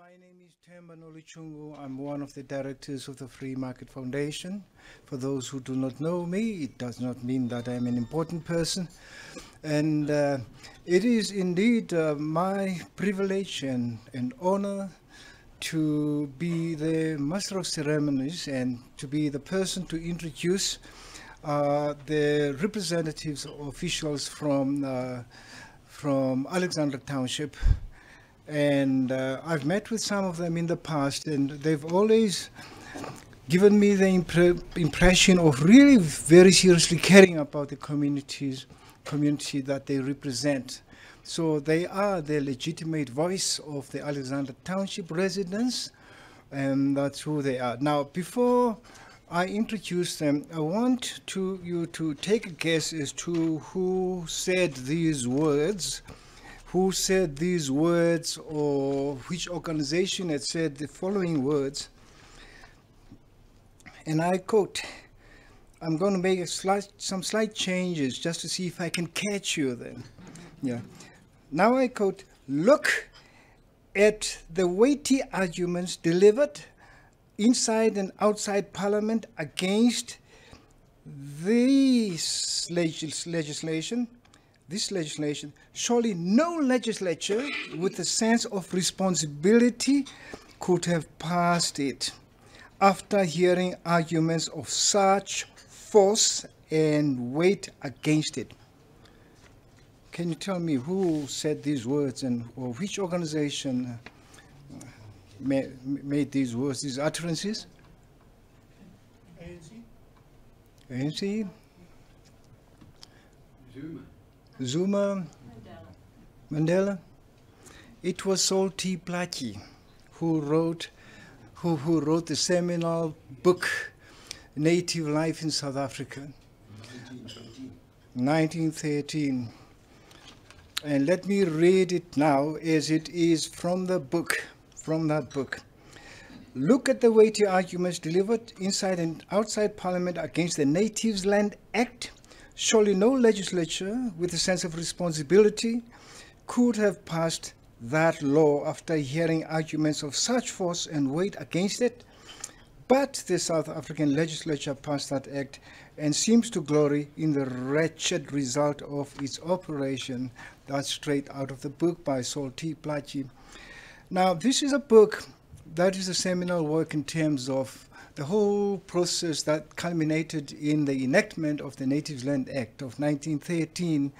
My name is Themba Noluchungu. I'm one of the directors of the Free Market Foundation. For those who do not know me, it does not mean that I'm an important person. And it is indeed my privilege and honor to be the master of ceremonies and to be the person to introduce the representatives or officials from Alexandra Township. And I've met with some of them in the past, and they've always given me the impression of really very seriously caring about the community that they represent. So they are the legitimate voice of the Alexandra Township residents, and that's who they are. Now, before I introduce them, I want you to take a guess as to who said these words. Who said these words, or which organization had said the following words. And I quote, I'm going to make some slight changes just to see if I can catch you then. Yeah. Now I quote, look at the weighty arguments delivered inside and outside Parliament against this legislation. Surely no legislature with a sense of responsibility could have passed it after hearing arguments of such force and weight against it. Can you tell me who said these words, and or which organization made these words, these utterances? ANC? Zuma, Mandela. It was Saul T. Plaatje who wrote the seminal book Native Life in South Africa, 1913. And let me read it now as it is from that book. Look at the weighty arguments delivered inside and outside Parliament against the Natives Land Act. Surely no legislature with a sense of responsibility could have passed that law after hearing arguments of such force and weight against it. But the South African legislature passed that act and seems to glory in the wretched result of its operation. That's straight out of the book by Saul T. Plaatje. Now, this is a book that is a seminal work in terms of the whole process that culminated in the enactment of the Natives Land Act of 1913.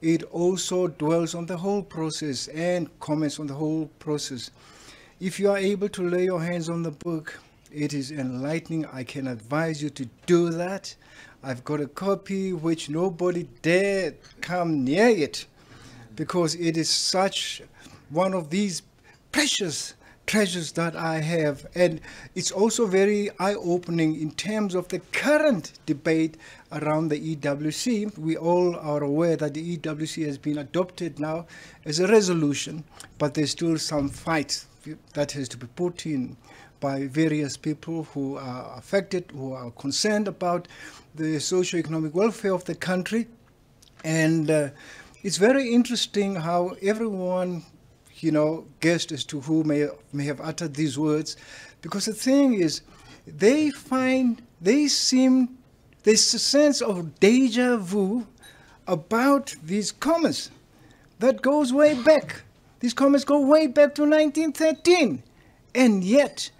It also dwells on the whole process and comments on the whole process. If you are able to lay your hands on the book, it is enlightening. I can advise you to do that. I've got a copy which nobody dare come near it, because it is such one of these precious treasures that I have, and it's also very eye-opening in terms of the current debate around the EWC. We all are aware that the EWC has been adopted now as a resolution, but there's still some fight that has to be put in by various people who are affected, who are concerned about the socio-economic welfare of the country. And it's very interesting how everyone guessed as to who may have uttered these words, because the thing is, there's a sense of deja vu about these comments that goes way back. These comments go way back to 1913, and yet,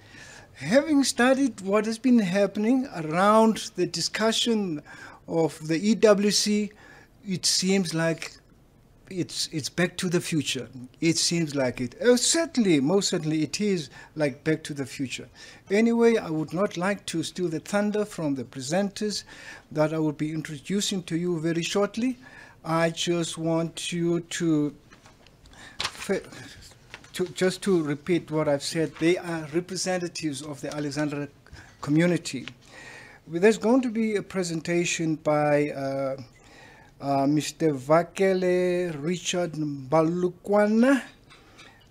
having studied what has been happening around the discussion of the EWC, it seems like it's back to the future. It seems like it. Certainly, most certainly, it is like back to the future. Anyway, I would not like to steal the thunder from the presenters that I will be introducing to you very shortly. I just want you to repeat what I've said. They are representatives of the Alexandra community. There's going to be a presentation by Mr. Vakele Richard Mbalukwana,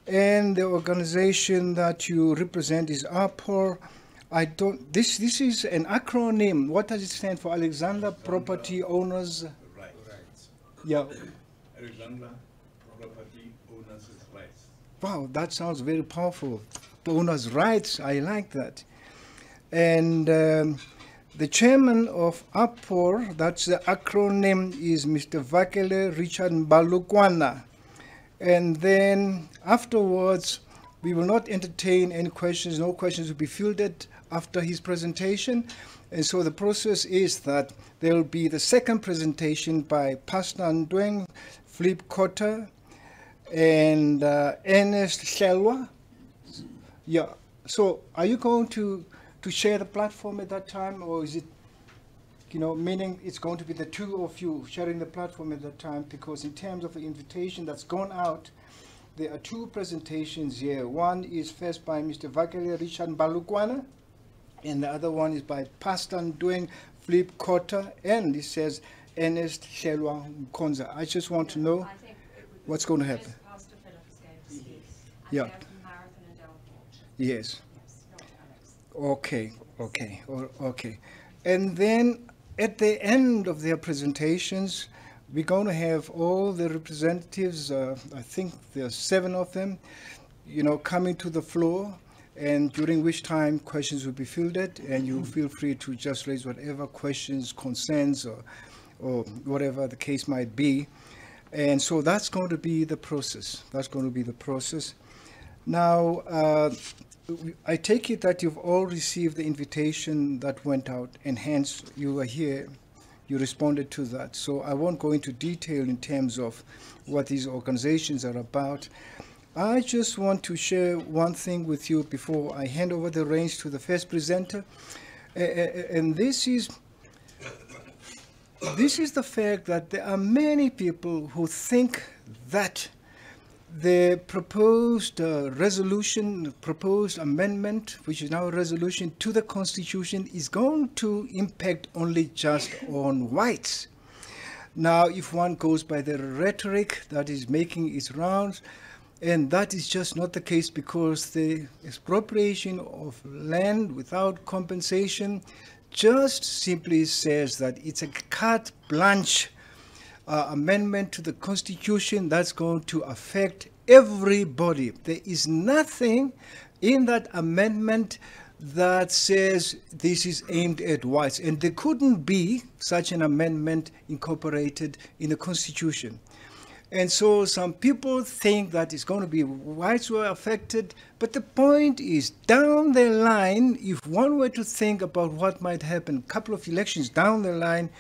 and the organization that you represent is APOR. This is an acronym. What does it stand for? Alexandra Property Owners Rights. Yeah. Alexandra Property Owners Rights. wow, that sounds very powerful. Owner's rights, I like that. And the chairman of APOR, that's the acronym, is Mr. Vakele Richard Mbalukwana. And then afterwards, we will not entertain any questions. No questions will be fielded after his presentation. And so the process is that there will be the second presentation by Pastor Ndweng, Philip Cotter, and Ernest Shelwa. Yeah. So are you going to share the platform at that time, or is it, meaning it's going to be the two of you sharing the platform at that time? Because in terms of the invitation that's gone out, there are two presentations here. One is first by Mr. Vakele Richard Mbalukwana, and the other one is by Pastor Ndweng Philip Cotter, and it says Ernest Shelwa Mkonza. I just want to know what's going to happen. Pastor Philip is going to speak. Yeah. Yes. Okay. Okay. And then at the end of their presentations, we're going to have all the representatives, I think there are 7 of them, coming to the floor, and during which time questions will be fielded, and you feel free to just raise whatever questions, concerns, or whatever the case might be. And so that's going to be the process. Now, I take it that you've all received the invitation that went out, and hence you are here. You responded to that. So I won't go into detail in terms of what these organizations are about. I just want to share one thing with you before I hand over the reins to the first presenter. And this is the fact that there are many people who think that the proposed proposed amendment, which is now a resolution to the Constitution, is going to impact only just on whites. Now, if one goes by the rhetoric that is making its rounds, and that is just not the case, because the expropriation of land without compensation just simply says that it's a carte blanche amendment to the Constitution that's going to affect everybody. There is nothing in that amendment that says this is aimed at whites, and there couldn't be such an amendment incorporated in the Constitution. And so some people think that it's going to be whites who are affected, but the point is, down the line, if one were to think about what might happen a couple of elections down the line,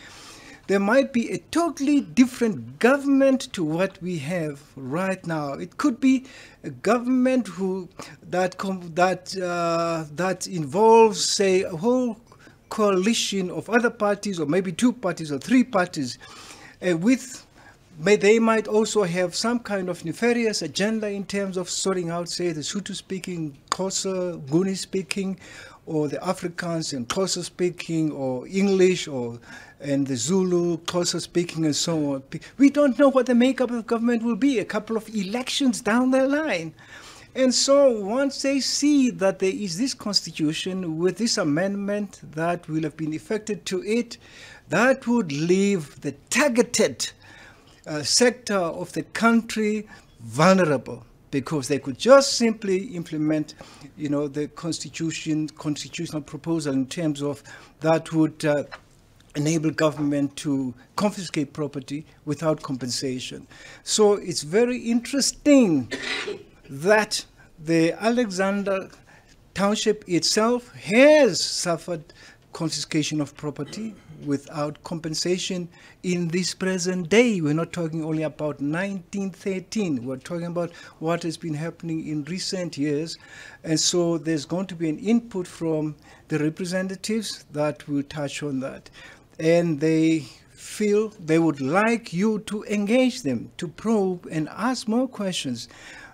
there might be a totally different government to what we have right now. It could be a government that involves, say, a whole coalition of other parties, or maybe 2 parties or 3 parties, they might also have some kind of nefarious agenda in terms of sorting out, say, the Sotho-speaking, Xhosa, Nguni-speaking, or the Afrikaans and Xhosa-speaking, or English, and the Zulu, Xhosa-speaking, and so on. We don't know what the makeup of government will be a couple of elections down the line. And so once they see that there is this Constitution with this amendment that will have been effected to it, that would leave the targeted sector of the country vulnerable, because they could just simply implement, the constitutional proposal in terms of that would enable government to confiscate property without compensation. So it's very interesting that the Alexandra township itself has suffered confiscation of property without compensation in this present day. We're not talking only about 1913. We're talking about what has been happening in recent years. And so there's going to be an input from the representatives that will touch on that. And they feel they would like you to engage them, to probe and ask more questions.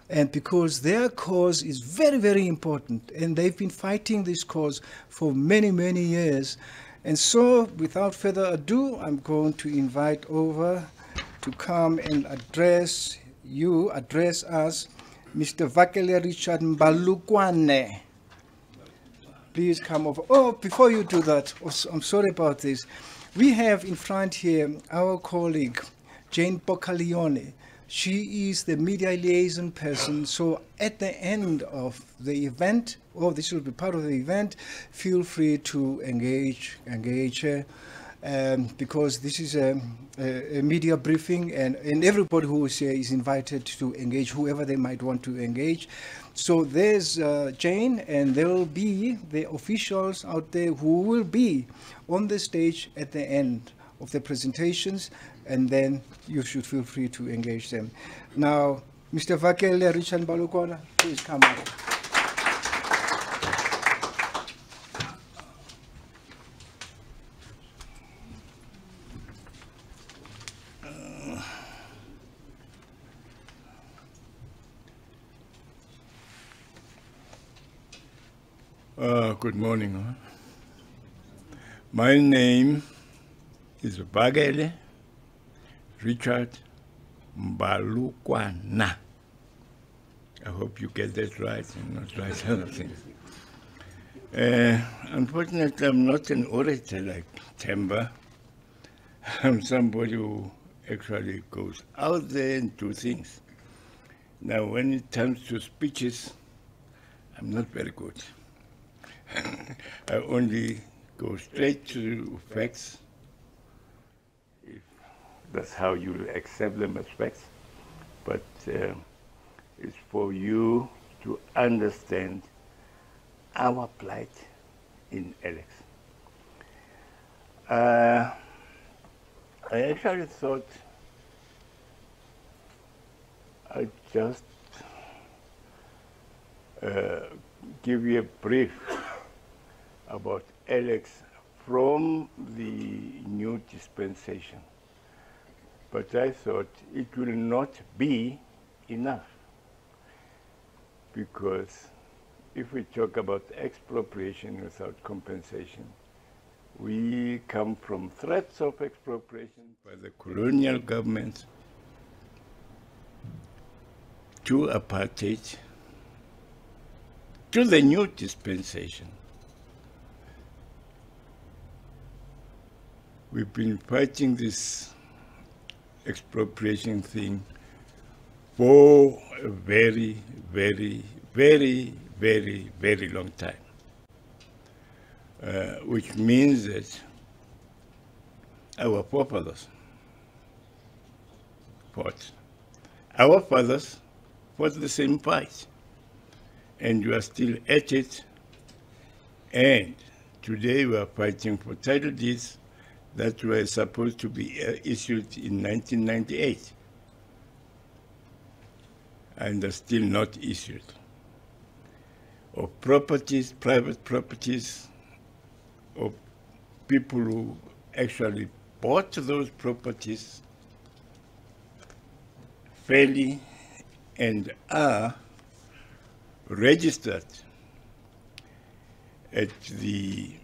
And because their cause is very, very important, and they've been fighting this cause for many, many years. And so, without further ado, I'm going to invite over to come and address us, Mr. Vakele Richard Mbalukwana. Please come over. Oh, before you do that, I'm sorry about this. We have in front here our colleague, Jane Pocalione. She is the media liaison person. So at the end of the event, or this will be part of the event, feel free to engage her. Because this is a media briefing, and everybody who is here is invited to engage whoever they might want to engage. So there's Jane, and there will be the officials out there who will be on the stage at the end of the presentations, and then you should feel free to engage them. Now, Mr. Vakele, Richard Mbalukwana, please come up. Good morning. My name is Vakele Richard Mbalukwana. I hope you get that right and not write other things. Unfortunately, I'm not an orator like Temba. I'm somebody who actually goes out there and do things. Now, when it comes to speeches, I'm not very good. I only go straight to facts, if that's how you accept them as facts. But it's for you to understand our plight in Alex. I actually thought I'd just give you a brief about Alex from the new dispensation. But I thought it will not be enough, because if we talk about expropriation without compensation, we come from threats of expropriation by the colonial government to apartheid to the new dispensation. We've been fighting this expropriation thing for a very, very, very, very, very long time, which means that our forefathers fought. Our fathers fought the same fight, and we are still at it. And today we are fighting for title deeds that were supposed to be issued in 1998 and are still not issued. Of properties, private properties, of people who actually bought those properties fairly and are registered at the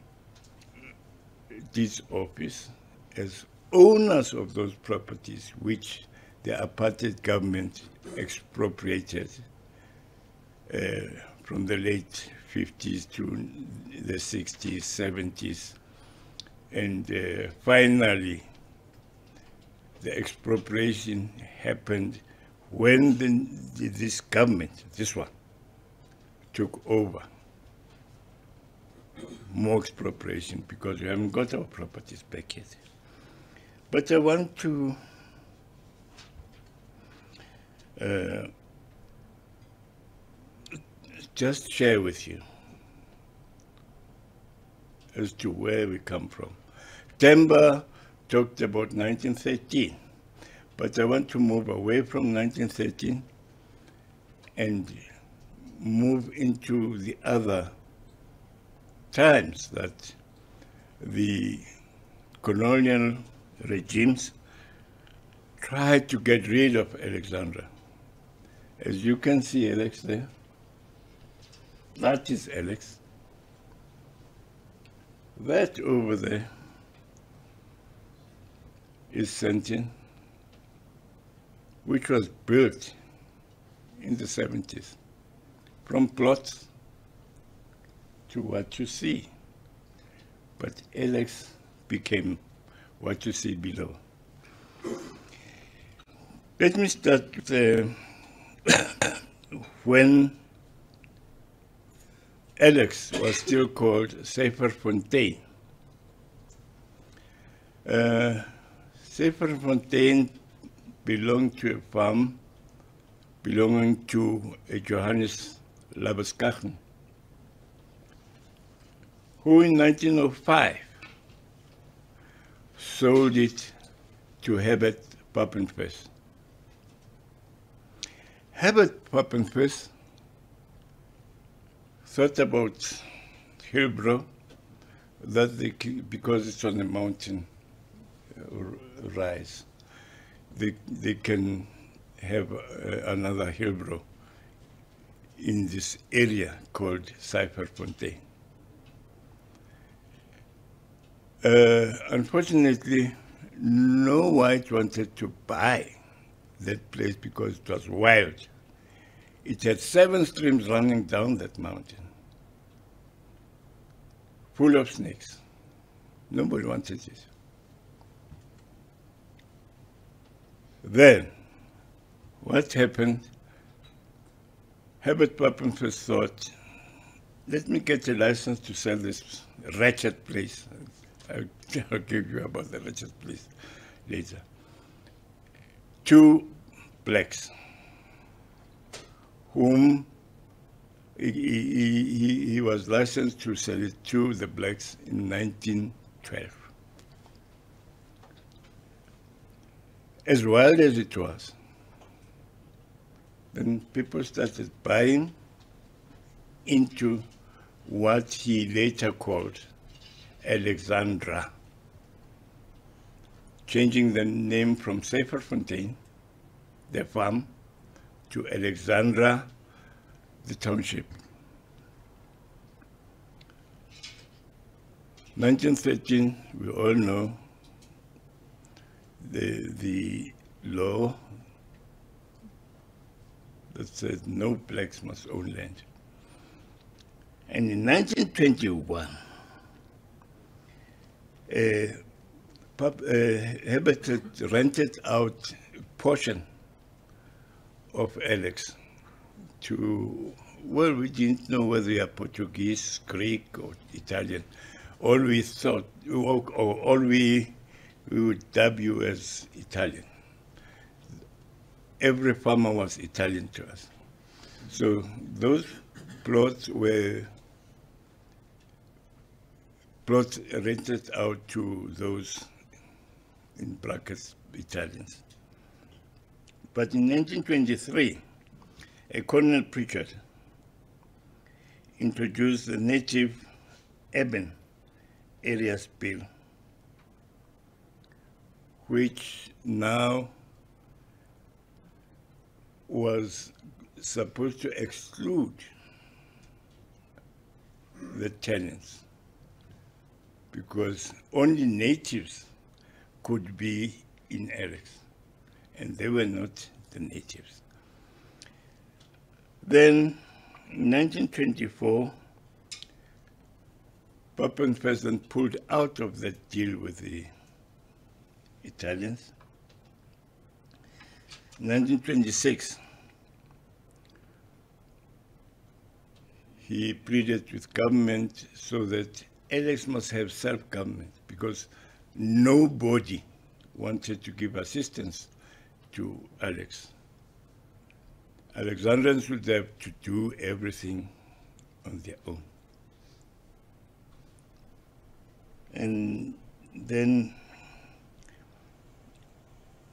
deeds office as owners of those properties which the apartheid government expropriated from the late 50s to the 60s, 70s. And finally, the expropriation happened when this government, this one, took over. More expropriation, because we haven't got our properties back yet. But I want to just share with you as to where we come from. Temba talked about 1913, but I want to move away from 1913 and move into the other times that the colonial regimes tried to get rid of Alexandra. As you can see Alex there, that is Alex. That over there is Sentin, which was built in the 70s, from plots to what you see. But Alex became what you see below. Let me start with when Alex was still called Syferfontein. Syferfontein belonged to a farm belonging to a Johannes Labuschagne, who in 1905 sold it to Herbert Pappenfuss. Herbert Pappenfuss thought about Hillbrow, that because it's on a mountain rise, they can have another Hillbrow in this area called Syferfontein. Unfortunately, no white wanted to buy that place because it was wild. It had 7 streams running down that mountain, full of snakes. Nobody wanted it. Then, what happened? Herbert Pappenfuss thought, let me get a license to sell this wretched place. I'll give you about the wretched place later. 2 blacks, whom he was licensed to sell it to the blacks in 1912. As wild as it was, then people started buying into what he later called Alexandra, changing the name from Syferfontein, the farm, to Alexandra, the township. 1913, we all know the law that said no blacks must own land. And in 1921, Herbert had rented out a portion of Alex to, well, we didn't know whether you are Portuguese, Greek, or Italian. All we thought, or all we would dub you as Italian. Every farmer was Italian to us. So those plots were plots rented out to those, in brackets, Italians. But in 1923, a Colonel Pritchard introduced the Native Urban Areas Bill, which now was supposed to exclude the tenants, because only natives could be in Alex, and they were not the natives. Then, in 1924, Pappenfuss pulled out of that deal with the Italians. 1926, he pleaded with government so that Alex must have self-government, because nobody wanted to give assistance to Alex. Alexandrians would have to do everything on their own. And then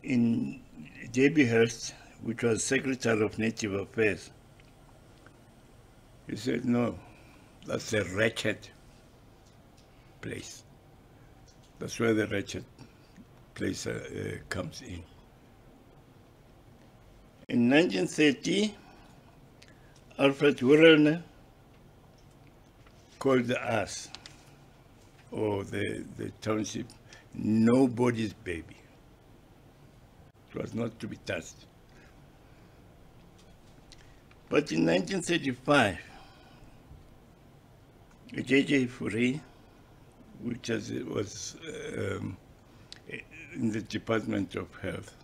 in J.B. Hurst, which was Secretary of Native Affairs, he said, no, that's a wretched place. That's where the wretched place comes in. In 1930, Alfred Wurlner called us, or the township, nobody's baby. It was not to be touched. But in 1935, J.J. Fourie, which was in the Department of Health,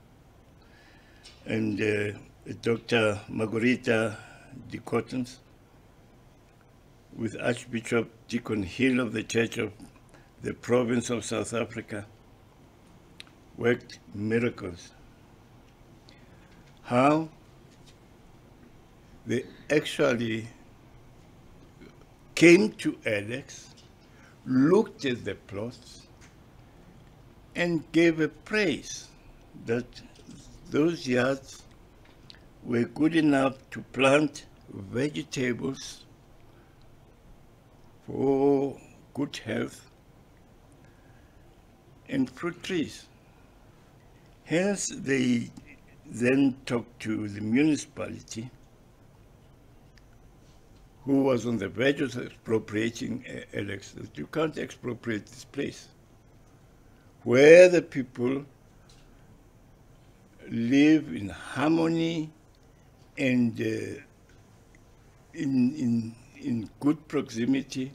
and Dr. Margarita de Cottons, with Archbishop Deacon Hill of the Church of the Province of South Africa, worked miracles. How they actually came to Alex, looked at the plots, and gave a praise that those yards were good enough to plant vegetables for good health and fruit trees. Hence, they then talked to the municipality, who was on the verge of expropriating Alex, that you can't expropriate this place, where the people live in harmony and in good proximity.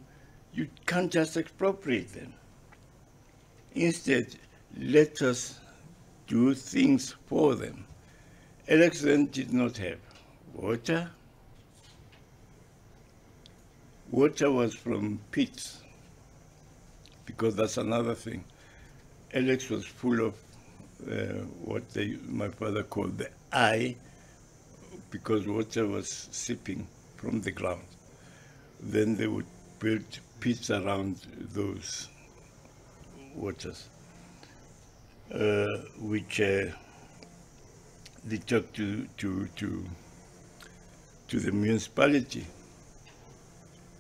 You can't just expropriate them. Instead, let us do things for them. Alex then did not have water. Water was from pits, because that's another thing. Alex was full of what my father called the eye, because water was seeping from the ground. Then they would build pits around those waters, which they talked to the municipality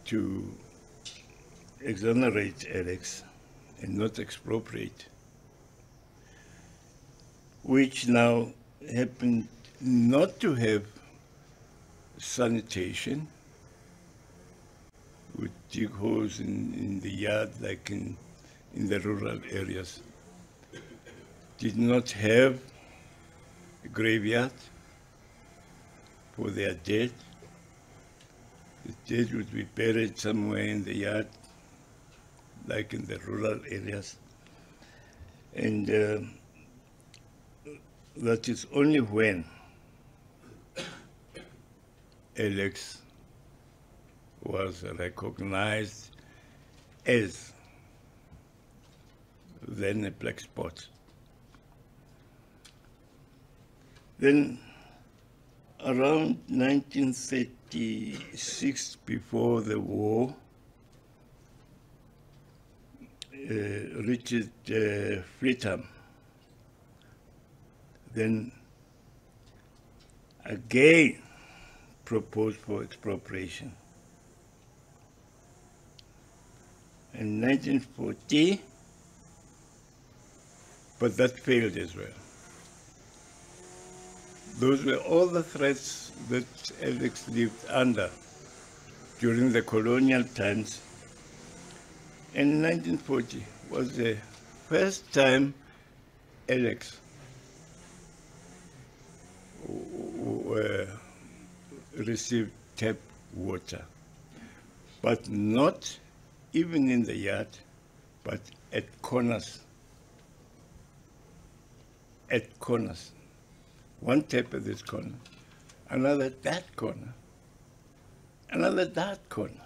to exonerate Alex and not expropriate, which now happened not to have sanitation, with dig holes in the yard like in the rural areas, did not have a graveyard for their dead. The dead would be buried somewhere in the yard, like in the rural areas. And that is only when Alex was recognized as then a black spot. Then around 1936, before the war, Richard Freetham then again proposed for expropriation. In 1940, but that failed as well. Those were all the threats that Alex lived under during the colonial times. And 1940 was the first time Alex received tap water, but not even in the yard, but at corners. At corners. One tap at this corner, another at that corner, another at that corner.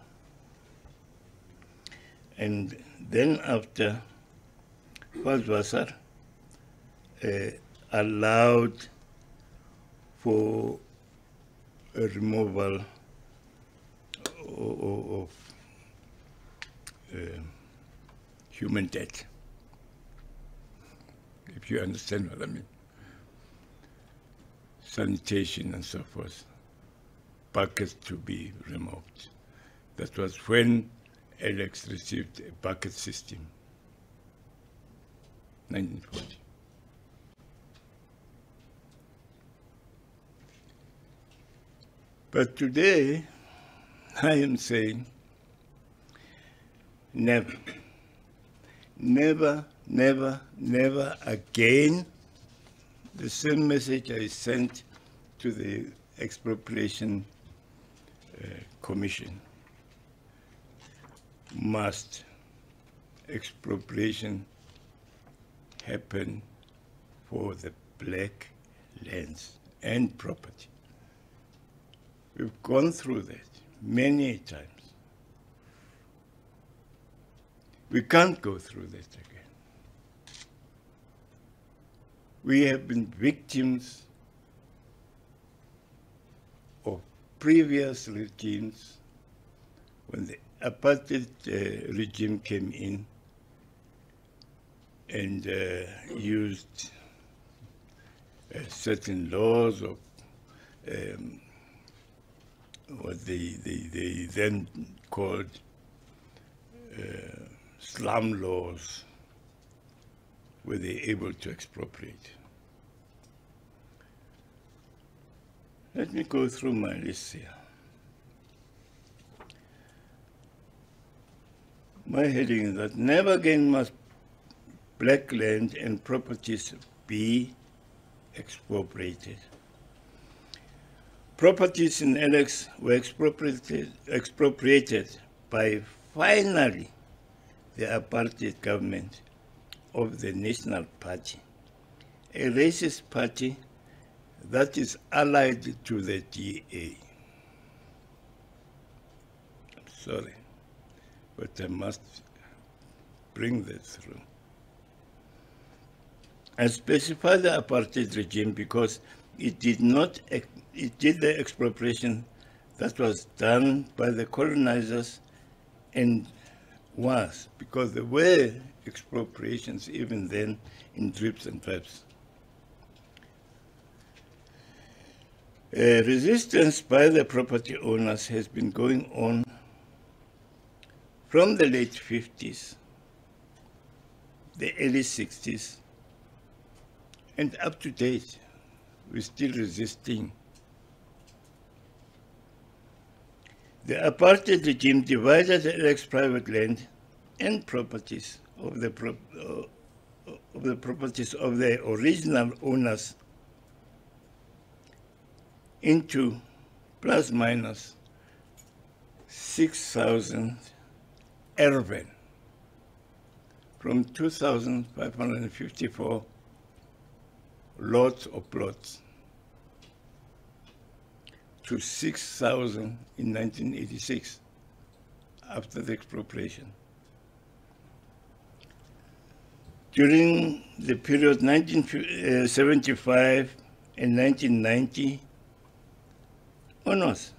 And then after Wasser allowed for a removal of human death, if you understand what I mean. Sanitation and so forth, buckets to be removed. That was when Alex received a bucket system, 1940. But today, I am saying, never, never, never, never again. The same message I sent to the Expropriation Commission. Must expropriation happen for the black lands and property. We've gone through that many times. We can't go through that again. We have been victims of previous regimes. When the apartheid regime came in and used certain laws of what they then called slum laws, were they able to expropriate. Let me go through my list here. My heading is that never again must black land and properties be expropriated. Properties in Alex were expropriated by finally the apartheid government of the National Party, a racist party that is allied to the DA. I'm sorry, but I must bring that through. I specify the apartheid regime because it did the expropriation that was done by the colonizers, and was, because there were expropriations even then in drips and drabs. Resistance by the property owners has been going on from the late 50s, the early 60s, and up to date. We're still resisting. The apartheid regime divided Alex private land and properties of the properties of the original owners into plus minus 6,000 urban, from 2,554 lots or plots to 6,000 in 1986 after the expropriation. During the period 1975 and 1990 onwards,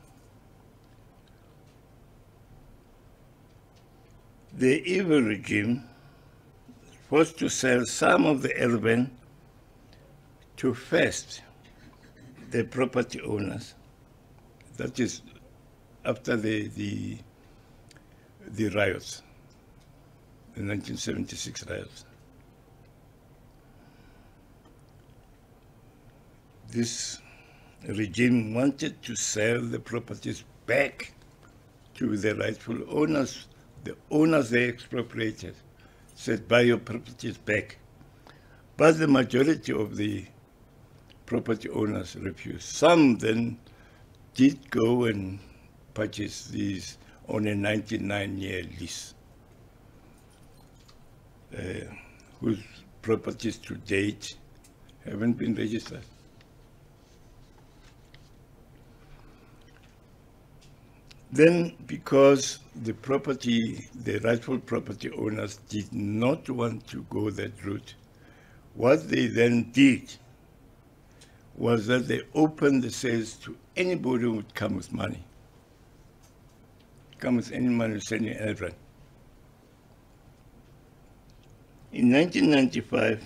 the evil regime forced to sell some of the urban to first the property owners. That is after the riots, the 1976 riots. This regime wanted to sell the properties back to the rightful owners. The owners they expropriated said, buy your properties back. But the majority of the property owners refused. Some then did go and purchase these on a 99-year lease, whose properties to date haven't been registered. Then, because the rightful property owners did not want to go that route, what they then did was that they opened the sales to anybody who would come with money. Come with any money, send you anything. In 1995,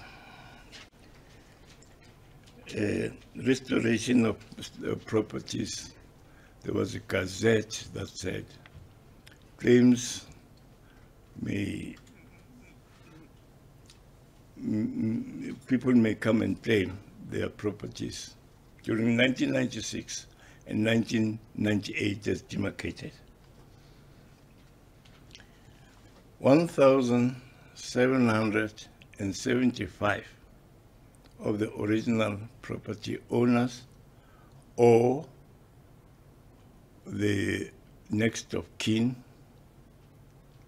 restoration of properties, there was a gazette that said, claims people may come and claim their properties during 1996 and 1998 as demarcated. 1,775 of the original property owners or the next of kin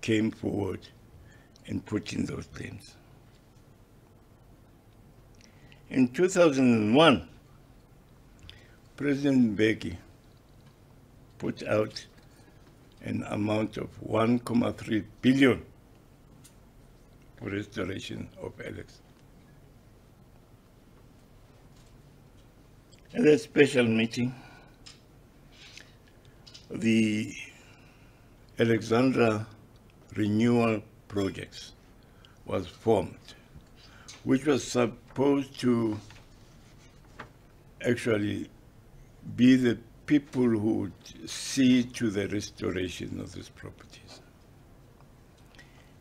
came forward and put in those claims. In 2001, President Mbeki put out an amount of 1.3 billion for restoration of Alex. At a special meeting, the Alexandra Renewal Projects was formed, which was supposed to actually be the people who would see to the restoration of these properties.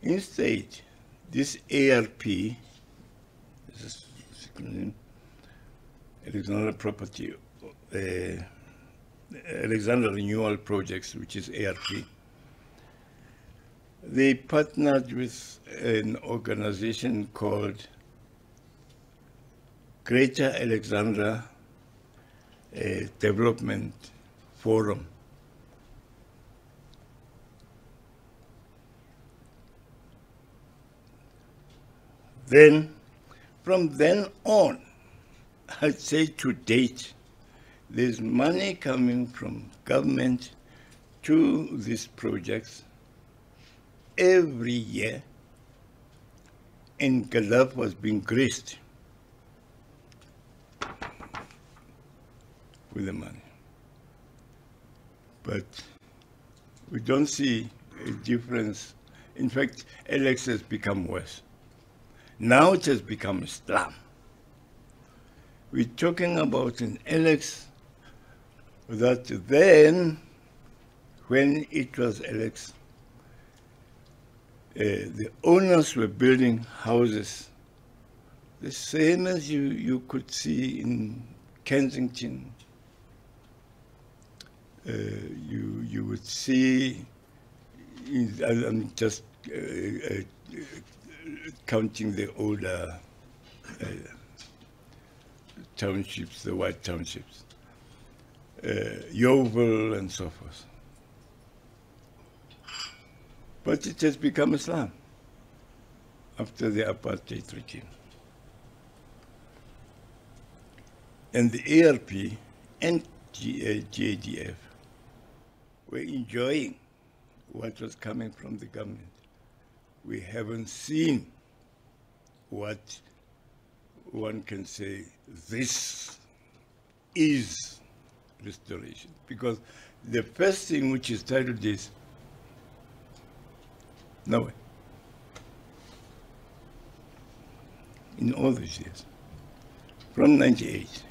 Instead, this ARP, this is Alexandra Property, Alexandra Renewal Projects, which is ARP, they partnered with an organization called Greater Alexandra Development Forum. Then, from then on, I'd say to date, there's money coming from government to these projects every year, and Galap was being graced with the money. But we don't see a difference. In fact, Alex has become worse. Now it has become a slum. We're talking about an Alex that then, when it was Alex, the owners were building houses the same as you could see in Kensington. You would see, I'm just counting the older townships, the white townships, Yeovil and so forth. But it has become a slum after the apartheid regime. And the ARP and GADF were enjoying what was coming from the government. We haven't seen what one can say, this is restoration. Because the first thing which is titled is, no way. In all these years, from 98,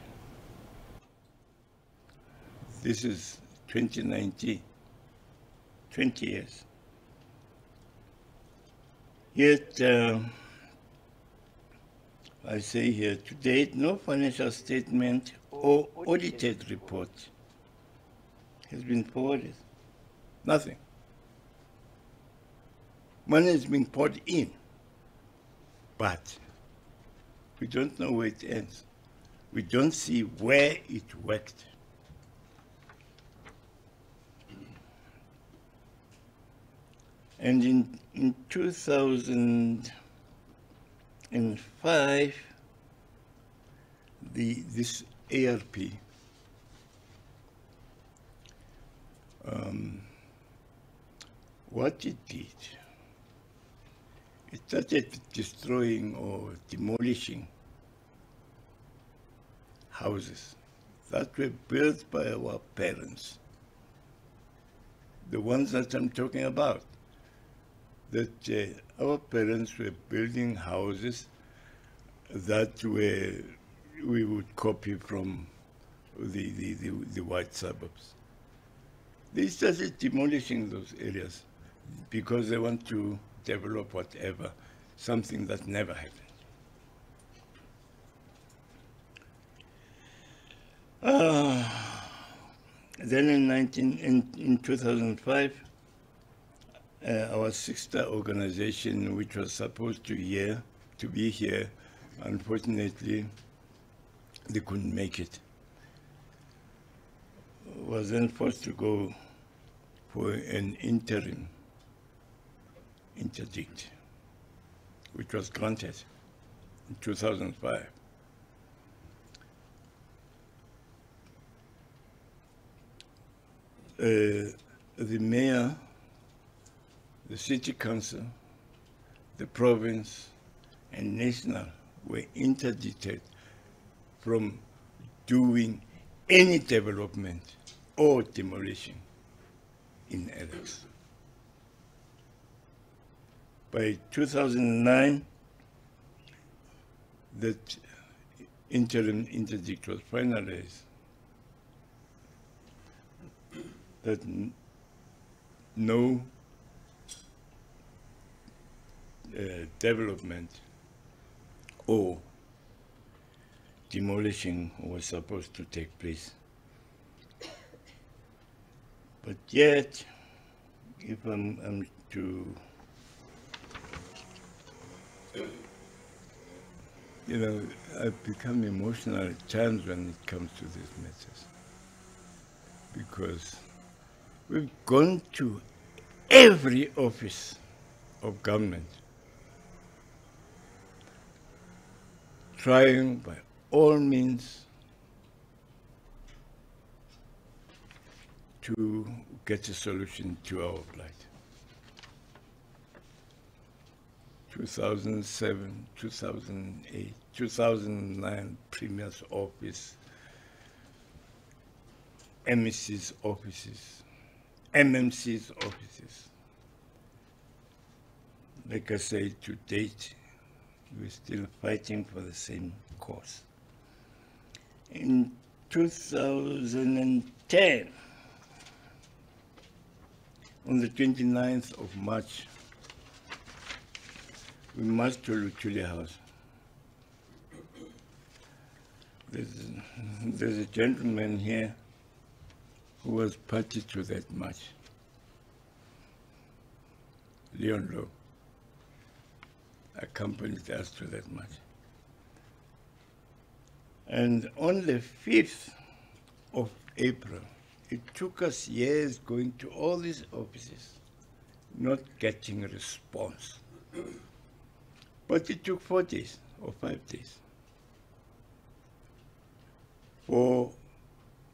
this is 2019, 20 years. Yet, I say here, to date, no financial statement or audited report has been forwarded. Nothing. Money is being poured in, but we don't know where it ends. We don't see where it worked. And in 2005, this ARP what it did, it started destroying or demolishing houses that were built by our parents, the ones that I'm talking about. That our parents were building houses that we would copy from the white suburbs. They started demolishing those areas because they want to develop whatever, something that never happened. Then in 2005, our sister organization, which was supposed to be here, unfortunately, they couldn't make it, was then forced to go for an interim interdict, which was granted in 2005. the mayor, the city council, the province, and national were interdicted from doing any development or demolition in Alex. By 2009, that interim interdict was finalized, that no development or demolition was supposed to take place. But yet, if I'm to, I've become emotional at times when it comes to these matters, because we've gone to every office of government, trying by all means to get a solution to our plight. 2007, 2008, 2009, Premier's office, MEC's offices, MMC's offices. Like I say, to date, we're still fighting for the same cause. In 2010, on the 29th of March, we marched to Luchuli House. There's a gentleman here who was party to that march, Leon Lowe, accompanied us to that march. And on the 5th of April, it took us years going to all these offices, not getting a response. But it took 4 days or 5 days for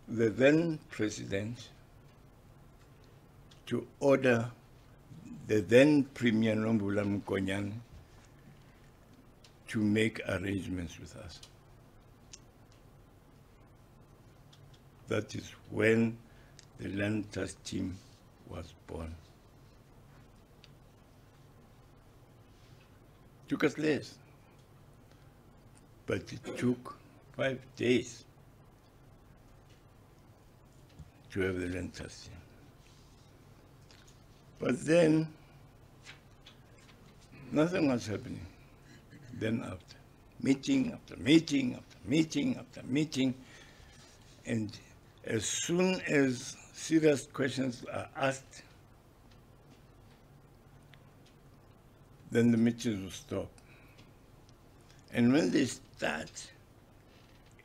the then president to order the then Premier Mbalukwana to make arrangements with us. That is when the land trust team was born. Took us less, but it took 5 days to have the land trust team. But then, nothing was happening. Then after meeting, after meeting, after meeting, after meeting, and as soon as serious questions are asked, then the meetings will stop. And when they start,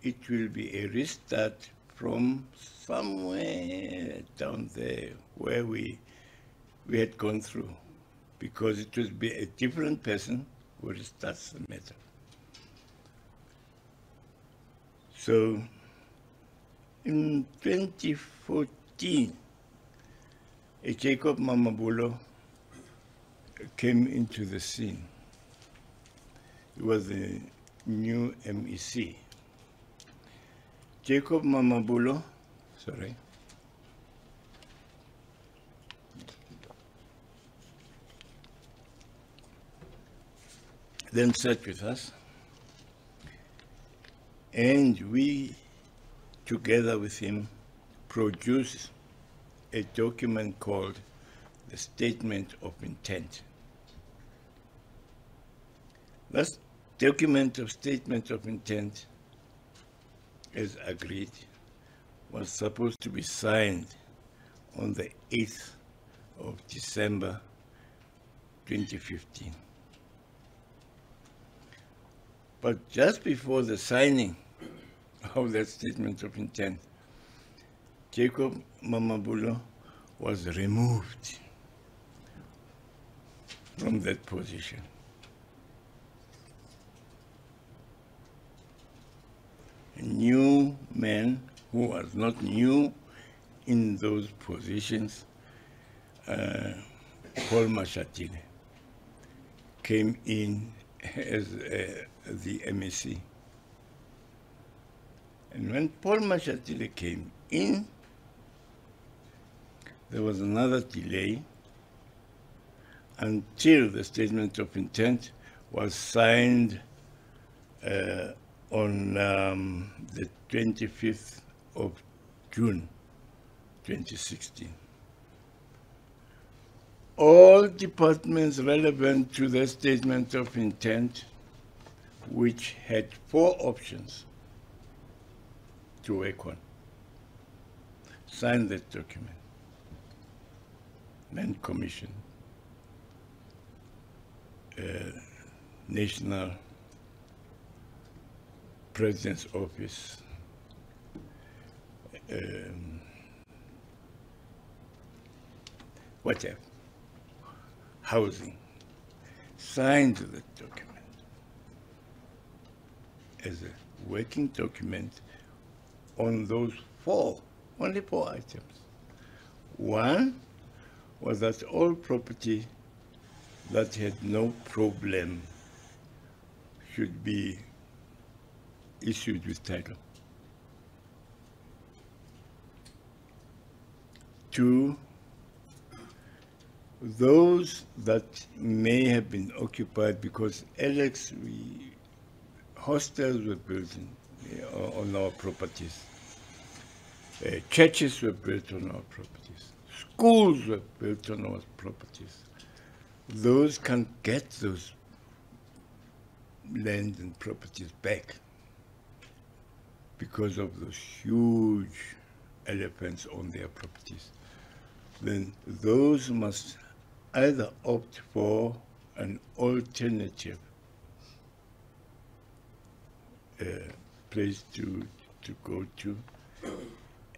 it will be a restart from somewhere down there where we had gone through, because it will be a different person who restarts the matter. So in 2014, Jacob Mamabulo came into the scene. He was the new MEC. Jacob Mamabulo, then sat with us, and we, together with him, produced a document called the Statement of Intent. That document of Statement of Intent, as agreed, was supposed to be signed on the 8th of December 2015. But just before the signing of that Statement of Intent, Jacob Mamabulo was removed from that position. A new man who was not new in those positions, Paul Mashatile came in as the MEC. And when Paul Mashatile came in, there was another delay until the statement of intent was signed on the 25th of June 2016. All departments relevant to the statement of intent, which had 4 options to work on, signed that document. Land Commission, National President's Office, whatever, housing, signed the document as a working document on those 4, only 4 items. One was that all property that had no problem should be issued with title. 2, those that may have been occupied because hostels were built on our properties. Churches were built on our properties. Schools were built on our properties. Those can't get those land and properties back because of those huge elephants on their properties. Then those must either opt for an alternative place to go to,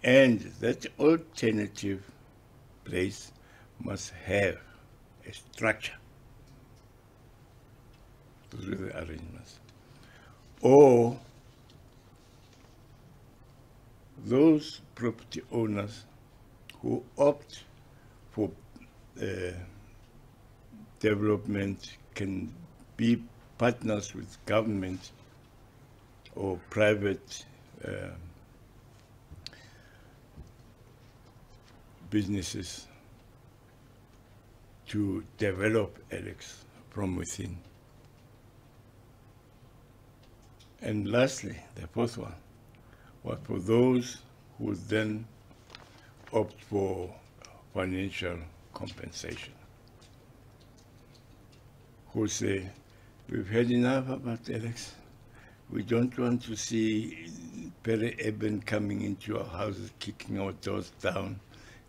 and that alternative place must have a structure. Those are the arrangements. Or those property owners who opt for development can be partners with government or private businesses to develop Alex from within. And lastly, the 4th one was for those who then opt for financial compensation, who say, we've had enough about Alex. We don't want to see peri-urban coming into our houses, kicking our doors down,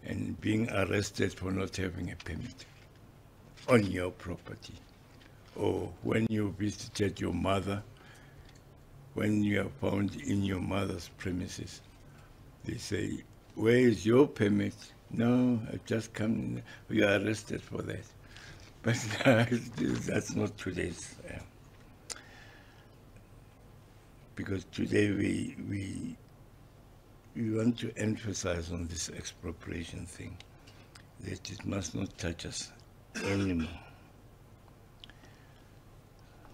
and being arrested for not having a permit on your property. Or when you visited your mother, when you are found in your mother's premises, they say, where is your permit? No, I've just come in. We are arrested for that. But that's not today's. Because today we want to emphasize on this expropriation thing, that it must not touch us anymore.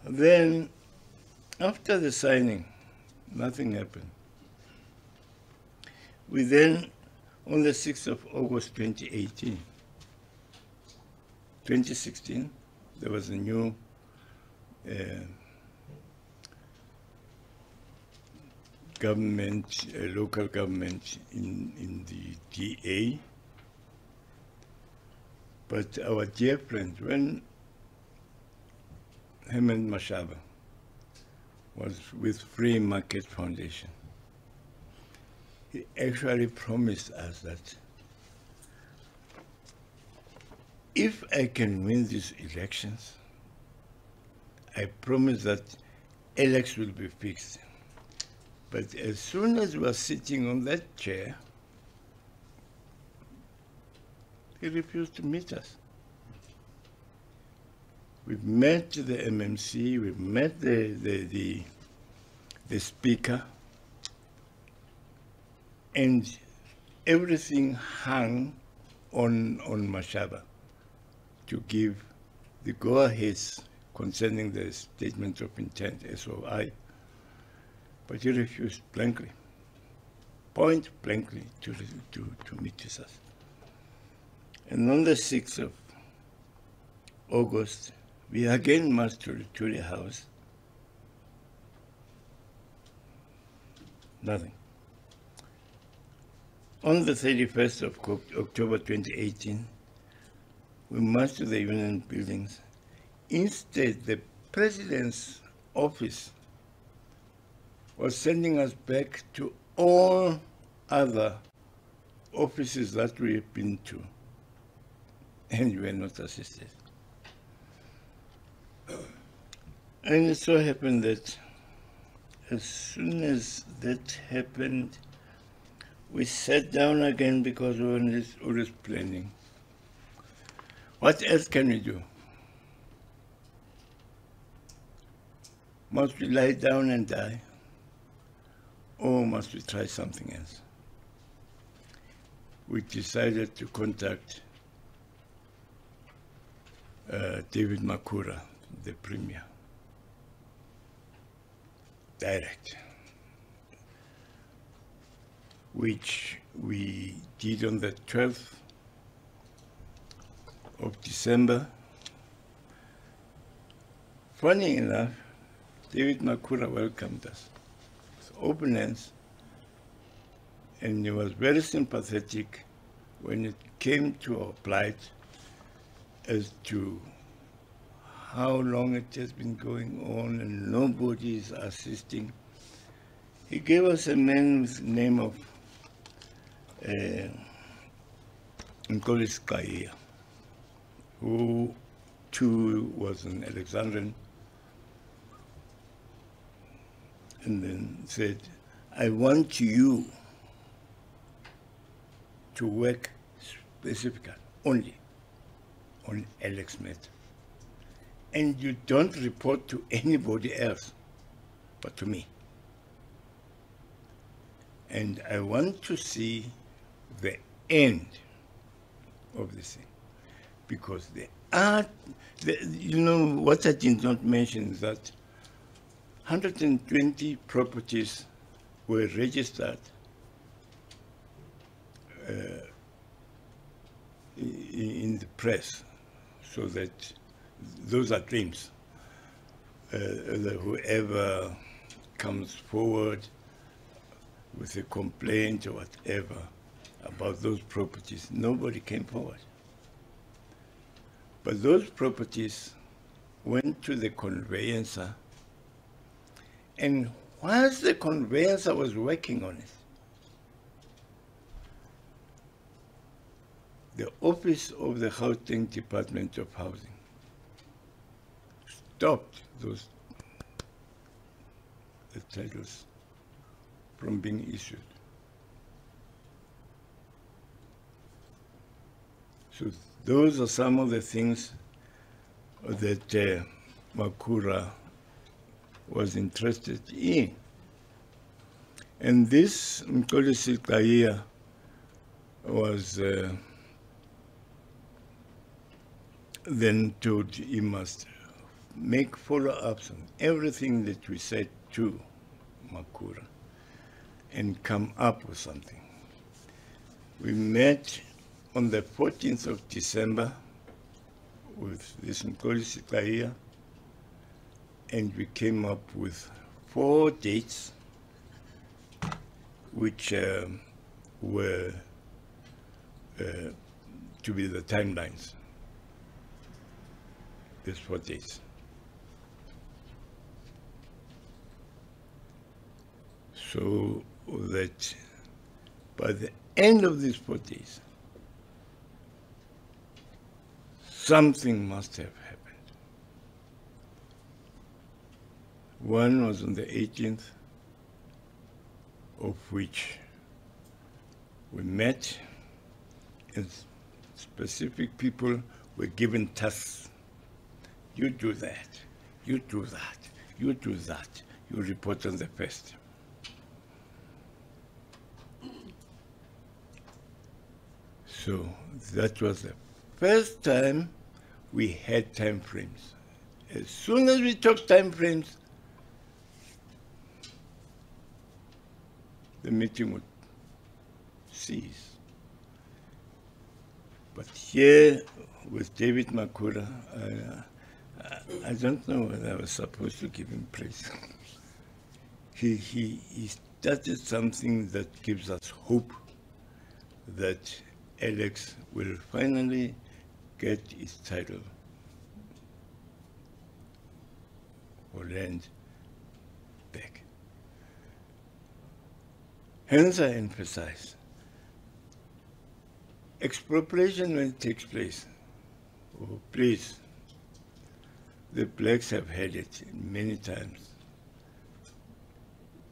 Then, after the signing, nothing happened. We then, on the 6th of August 2016, there was a new government, local government in the DA. But our dear friend, when Herman Mashaba was with Free Market Foundation, he actually promised us that if I can win these elections, I promise that Alex will be fixed. But as soon as we are sitting on that chair, he refused to meet us. We've met the MMC, we've met the speaker, and everything hung on Mashaba to give the go-aheads concerning the statement of intent, SOI, but he refused blankly, point blankly, to meet with us. And on the 6th of August, we again marched to the house. Nothing. On the 31st of October 2018, we marched to the union buildings. Instead, the president's office was sending us back to all other offices that we had been to, and we were not assisted. And it so happened that as soon as that happened, we sat down again because we were always planning. What else can we do? Must we lie down and die? Or must we try something else? We decided to contact David Makura, the premier, direct, which we did on the 12th of December. Funny enough, David Makura welcomed us with open hands, and he was very sympathetic when it came to our plight as to how long it has been going on and nobody is assisting. He gave us a man with the name of Mbalukwana, who too was an Alexandrian, and then said, I want you to work specifically only on Alex matter. And you don't report to anybody else but to me. And I want to see the end of this thing. Because you know, what I did not mention is that 120 properties were registered in the press, so that those are claims. Whoever comes forward with a complaint or whatever about those properties, nobody came forward. But those properties went to the conveyancer, and whilst the conveyancer was working on it, the office of the Gauteng Department of Housing stopped the titles from being issued. So those are some of the things that Makura was interested in. And this Mbalukwana was then told he must make follow-ups on everything that we said to Makura and come up with something. We met on the 14th of December with this Mbalukwana, and we came up with 4 dates which were to be the timelines. These 4 days. So that by the end of these 4 days, something must have happened. One was on the 18th, of which we met, and specific people were given tasks. You do that, you do that, you do that, you report on the first. So that was the first time we had time frames. As soon as we talk time frames, the meeting would cease. But here with David Makura, I don't know whether I was supposed to give him praise. He started something that gives us hope that Alex will finally get his title or land back. Hence I emphasize, expropriation when it takes place, oh please, the blacks have had it many times.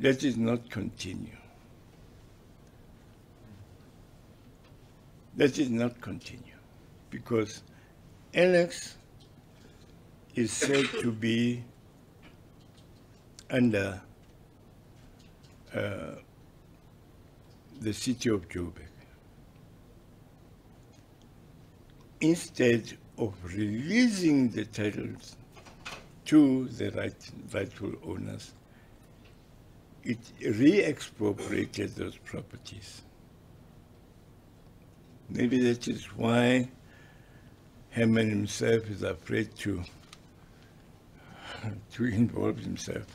Let it not continue. Let it not continue, because Alex is said to be under the city of Joburg. Instead of releasing the titles to the rightful owners, it re-expropriated those properties. Maybe that is why Herman himself is afraid to involve himself.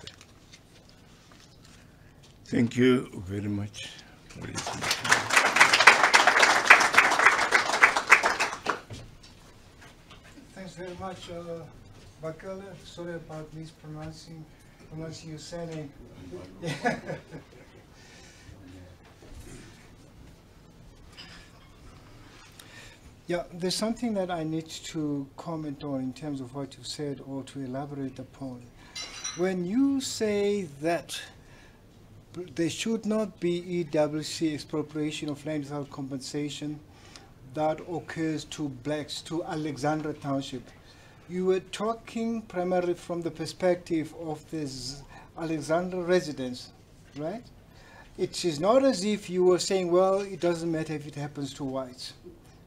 Thank you very much for listening. Thanks very much, Vakele. Sorry about mispronouncing your surname. Yeah, there's something that I need to comment on in terms of what you said or to elaborate upon. When you say that there should not be EWC expropriation of land without compensation that occurs to blacks, to Alexandra Township, you were talking primarily from the perspective of this Alexandra residents, right? It is not as if you were saying, well, it doesn't matter if it happens to whites.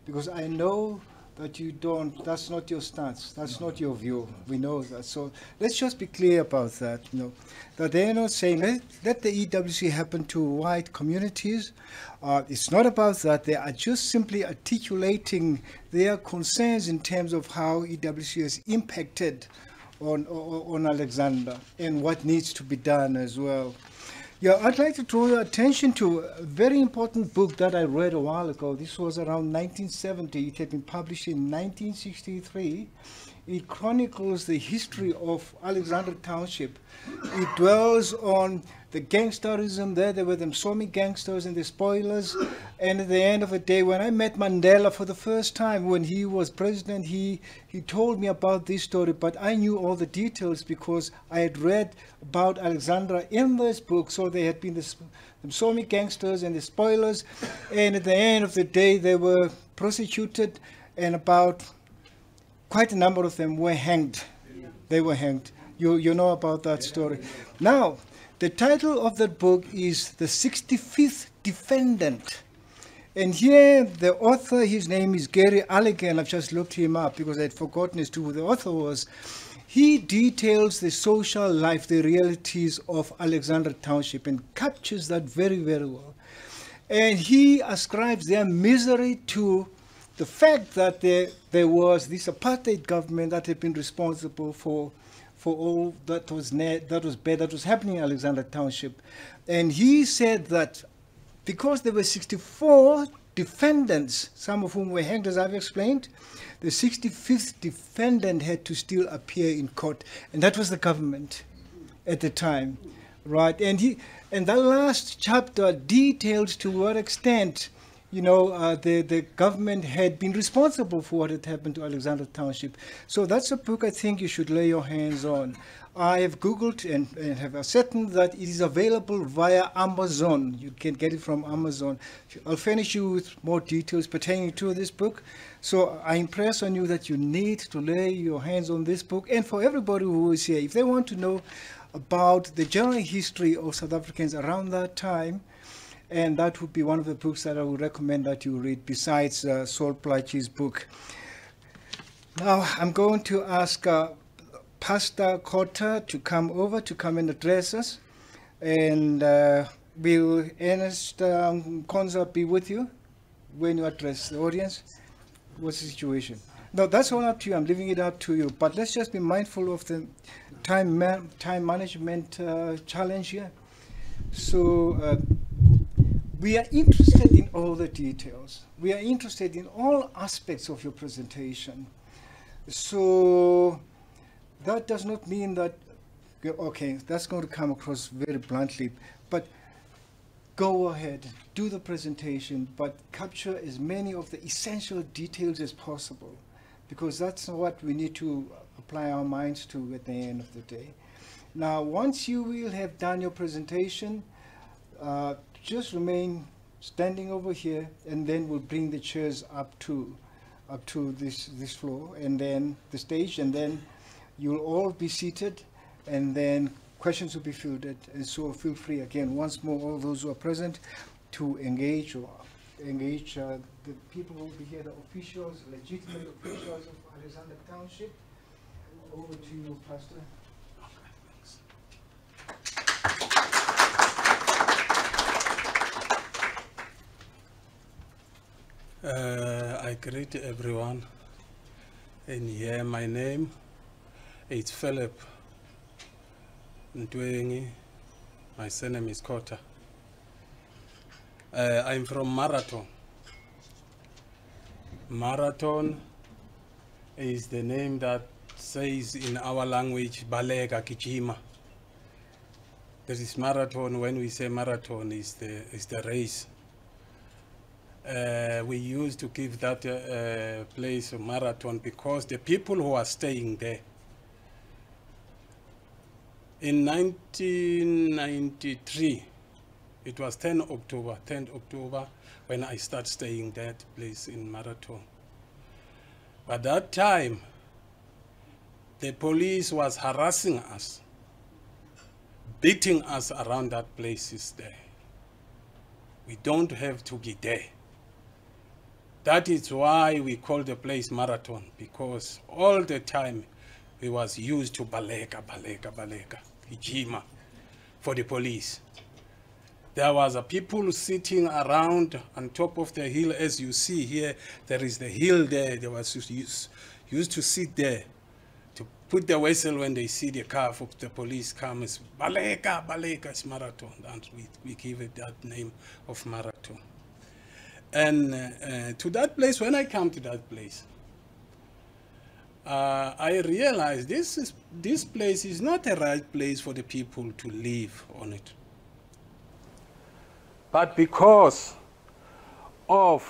Because I know that you don't, that's not your stance, that's not your view, we know that. So let's just be clear about that, that they're not saying, let the EWC happen to white communities. It's not about that, they are just simply articulating their concerns in terms of how EWC has impacted on Alexandra and what needs to be done as well. Yeah, I'd like to draw your attention to a very important book that I read a while ago. This was around 1970. It had been published in 1963. It chronicles the history of Alexandra Township. It dwells on the gangsterism there. There were the Msomi gangsters and the spoilers. And at the end of the day, when I met Mandela for the first time, when he was president, he told me about this story, but I knew all the details because I had read about Alexandra in this book. So they had been the Msomi gangsters and the spoilers. And at the end of the day, they were prosecuted, and about quite a number of them were hanged. They were hanged. You know about that story. Now, the title of that book is The 65th Defendant. And here, the author, his name is Gary Alligan. I've just looked him up because I'd forgotten as to who the author was. He details the social life, the realities of Alexandra Township, and captures that very, very well. And he ascribes their misery to the fact that there was this apartheid government that had been responsible for all that was bad, that was happening in Alexandra Township. And he said that because there were 64 defendants, some of whom were hanged, as I've explained, the 65th defendant had to still appear in court, and that was the government at the time, right? And that last chapter details to what extent the government had been responsible for what had happened to Alexandra Township. So that's a book I think you should lay your hands on. I have Googled and have ascertained that it is available via Amazon. You can get it from Amazon. I'll furnish you with more details pertaining to this book. So I impress on you that you need to lay your hands on this book. And for everybody who is here, if they want to know about the general history of South Africans around that time, And that would be one of the books that I would recommend that you read, besides Saul Plaatje's book. Now, I'm going to ask Pastor Kota to come over, to come and address us. And will Ernest Konza be with you when you address the audience? What's the situation? No, that's all up to you. I'm leaving it up to you. But let's just be mindful of the time management challenge here. So we are interested in all the details. We are interested in all aspects of your presentation. So that does not mean that, okay, that's going to come across very bluntly, but go ahead, do the presentation, but capture as many of the essential details as possible, because that's what we need to apply our minds to at the end of the day. Now, once you will have done your presentation, just remain standing over here, and then we'll bring the chairs up to this floor, and then the stage, and then you'll all be seated, and then questions will be fielded. And so feel free again, once more, all those who are present, to engage the people who will be here, the officials, legitimate officials of Alexandra Township. Over to you, Pastor. I greet everyone in here. My name is Philip Ntwengi. My surname is Kota. I'm from Marathon. Marathon is the name that says in our language, Balega Kichima. There is marathon. When we say marathon, is the race. We used to give that place a marathon because the people who are staying there. In 1993, it was 10 October when I started staying that place in Marathon. But that time, the police was harassing us, beating us around that place there. We don't have to be there. That is why we call the place Marathon, because all the time it was used to balega, hijima, for the police. There was a people sitting around on top of the hill, as you see here. There is the hill there. They was used to sit there to put the whistle when they see the car of the police comes. Balega, it's Marathon, and we give it that name of Marathon. And to that place, when I come to that place, I realized this place is not the right place for the people to live on it. But because of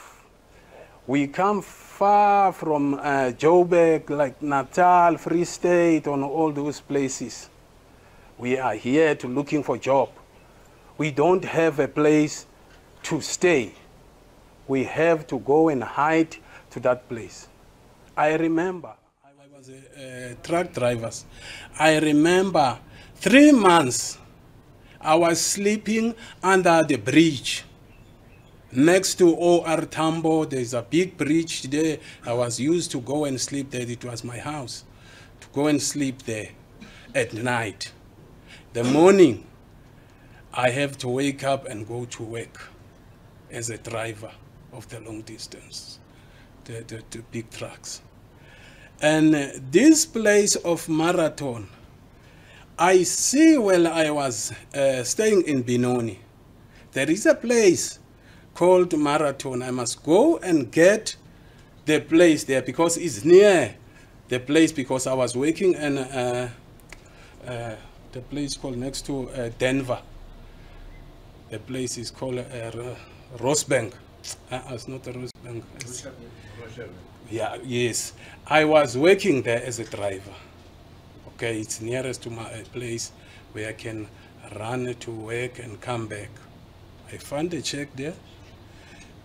we come far from Joburg, like Natal, Free State, and all those places, we are here to looking for job. We don't have a place to stay. We have to go and hide to that place. I remember, I was a truck driver. I remember 3 months I was sleeping under the bridge. Next to OR Tambo, there's a big bridge there. I was used to go and sleep there. It was my house, to go and sleep there at night. The morning, I have to wake up and go to work as a driver of the long distance, the big trucks. And this place of Marathon, I see while I was staying in Benoni, there is a place called Marathon. I must go and get the place there because it's near the place, because I was working in the place called next to Denver. The place is called Rosebank. It's not a Rosebank. Yeah, yes. I was working there as a driver. Okay, it's nearest to my place where I can run to work and come back. I found the check there.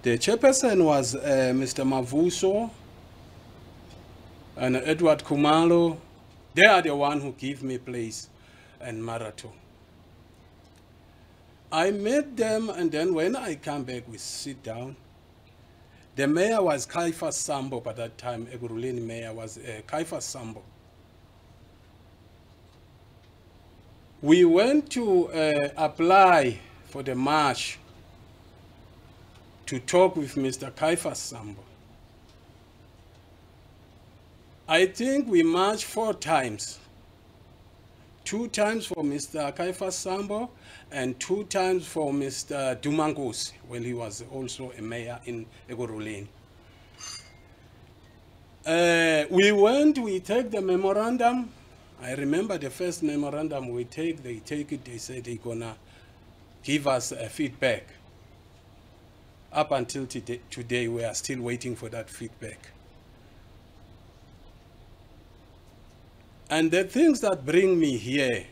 The chairperson was Mr. Mavuso and Edward Kumalo. They are the one who give me place and Marathon. I met them, and then when I come back, we sit down. The mayor was Kaifa Sambo by that time. Ekurhuleni mayor was Kaifa Sambo. We went to apply for the march to talk with Mr. Kaifa Sambo. I think we marched 4 times. 2 times for Mr. Kaifa Sambo and 2 times for Mr. Dumangosi, when he was also a mayor in Ekurhuleni. We take the memorandum. I remember the first memorandum they take it, they say they're gonna give us a feedback. Up until today, we are still waiting for that feedback. And the things that bring me here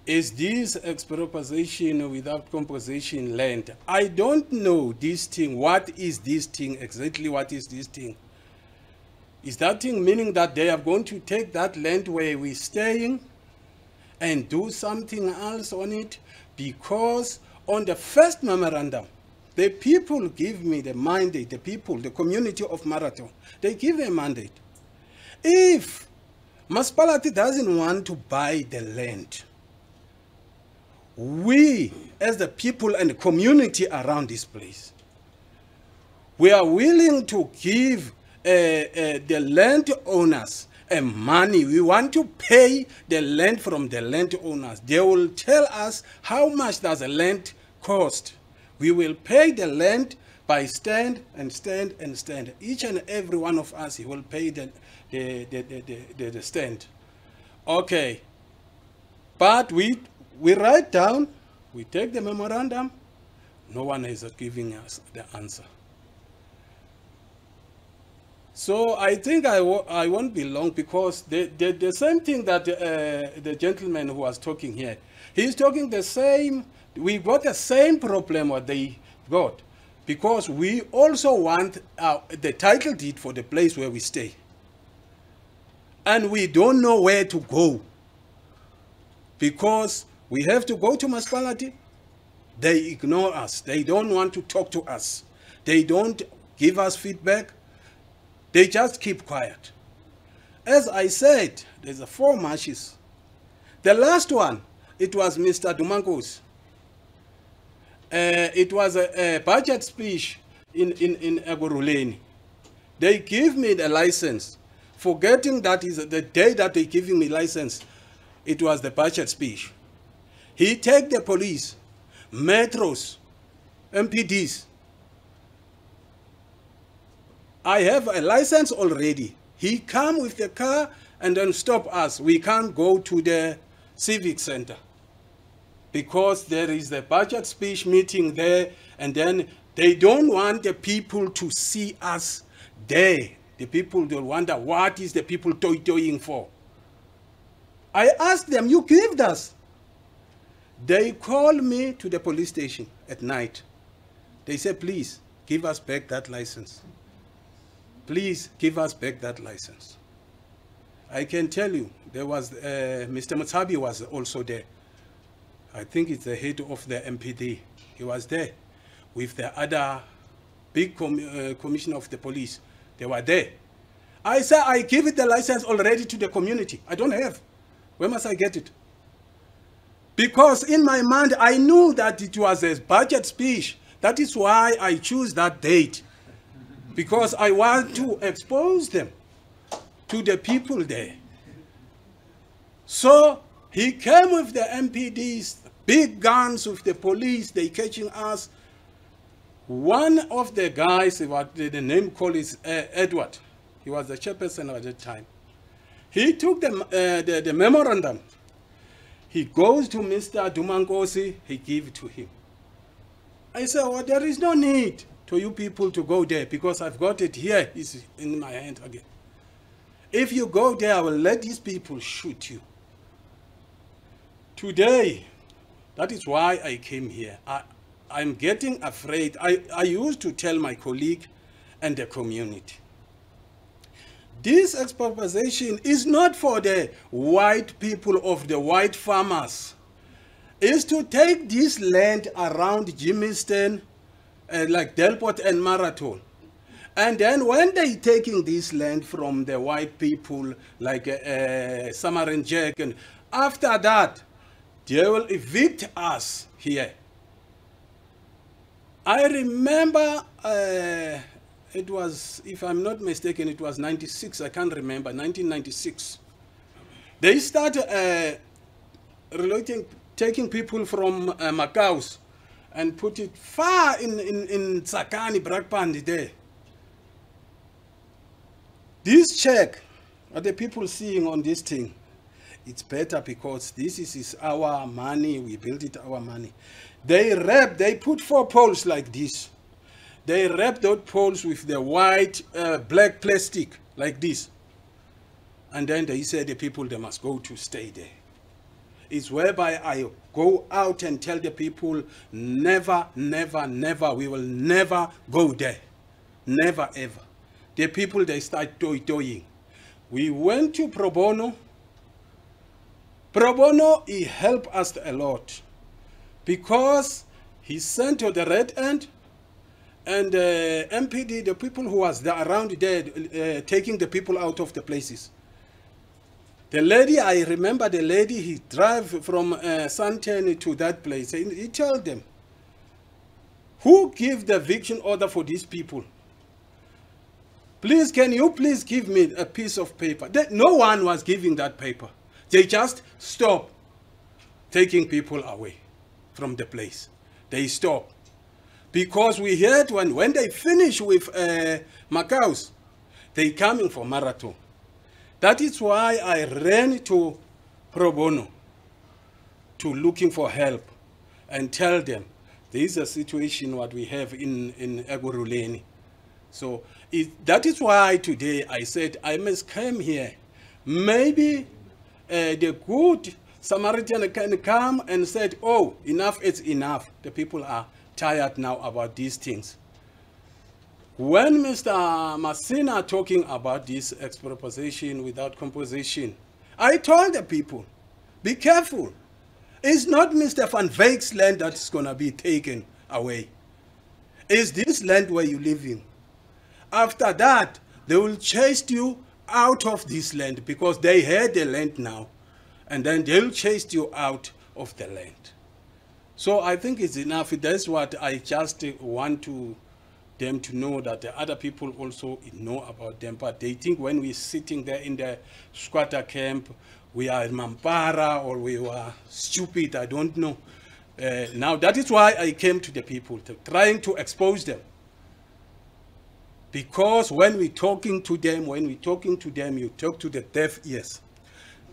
is this expropriation without compensation land. I don't know this thing. What is this thing? Exactly what is this thing? Is that thing meaning that they are going to take that land where we're staying and do something else on it? Because on the first memorandum, the people give me the mandate, the people, the community of Marathon, they give a mandate. If municipality doesn't want to buy the land, we, as the people and the community around this place, we are willing to give the landowners money. We want to pay the land from the landowners. They will tell us how much does the land cost. We will pay the land by stand and stand and stand. Each and every one of us, he will pay the stand. Okay. But we write down, we take the memorandum, no one is giving us the answer. So I think I won't be long, because the same thing that the gentleman who was talking here, he's talking the same, we got the same problem what they got, because we also want the title deed for the place where we stay. And we don't know where to go, because we have to go to municipality. They ignore us. They don't want to talk to us. They don't give us feedback. They just keep quiet. As I said, there's 4 marches. The last one, it was Mr. Dumangosi. It was a budget speech in Ekurhuleni. They give me the license, forgetting that is the day that they giving me license. It was the budget speech. He take the police, metros, MPDs. I have a license already. He come with the car and then stop us. We can't go to the civic center because there is the budget speech meeting there, and then they don't want the people to see us there. The people, they'll wonder, what is the people toying for? I asked them, you gave us. They called me to the police station at night. They said, please, give us back that license. Please give us back that license. I can tell you, there was, Mr. Mutsabi was also there. I think it's the head of the MPD. He was there with the other big commissioner of the police. They were there. I said, I give it the license already to the community. I don't have. Where must I get it? Because in my mind, I knew that it was a budget speech. That is why I choose that date. Because I want to expose them to the people there. So he came with the MPDs, big guns with the police, they catching us. One of the guys, the name called is Edward. He was the chairperson at that time. He took the memorandum. He goes to Mr. Dumangosi, he gave it to him. I said, well, there is no need for you people to go there because I've got it here. It's in my hand again. If you go there, I will let these people shoot you. Today, that is why I came here. I'm getting afraid. I used to tell my colleague and the community, this expropriation is not for the white people of the white farmers is to take this land around Jimiston, like Delport and Marathon. And then when they taking this land from the white people, like Samarin Jack, and after that, they will evict us here. I remember, it was, if I'm not mistaken, it was 96, I can't remember, 1996. They started taking people from Makaus and put it far in Tsakani, Brakpandi there. This check, what the people seeing on this thing, it's better because this is our money, we built it our money. They put 4 poles like this. They wrap those poles with the white, black plastic like this. And then they said the people, they must go to stay there. It's whereby I go out and tell the people, never, never, never, we will never go there. Never, ever. The people, they start toying. We went to Pro Bono. Pro Bono, he helped us a lot because he sent to the Red End and MPD, the people who was there around there, taking the people out of the places. The lady, I remember the lady, he drive from Santen to that place. And he told them, who give the eviction order for these people? Please, can you please give me a piece of paper? No one was giving that paper. They just stopped taking people away from the place. They stopped. Because we heard when they finish with Makaus, they coming for Marathon. That is why I ran to Pro Bono to looking for help and tell them there is a situation what we have in Eguruleni. So that is why today I said I must come here. Maybe the good Samaritan can come and said, oh, enough is enough. The people are tired now about these things. When Mr. Masina talking about this expropriation without compensation, I told the people, be careful. It's not Mr. Van Veek's land that's going to be taken away. It's this land where you live in. After that, they will chase you out of this land because they had the land now. And then they'll chase you out of the land. So I think it's enough. That's what I just want them to know, that the other people also know about them. But they think when we're sitting there in the squatter camp, we are Mampara or we were stupid, I don't know. Now that is why I came to the people, trying to expose them. Because when we're talking to them, you talk to the deaf ears.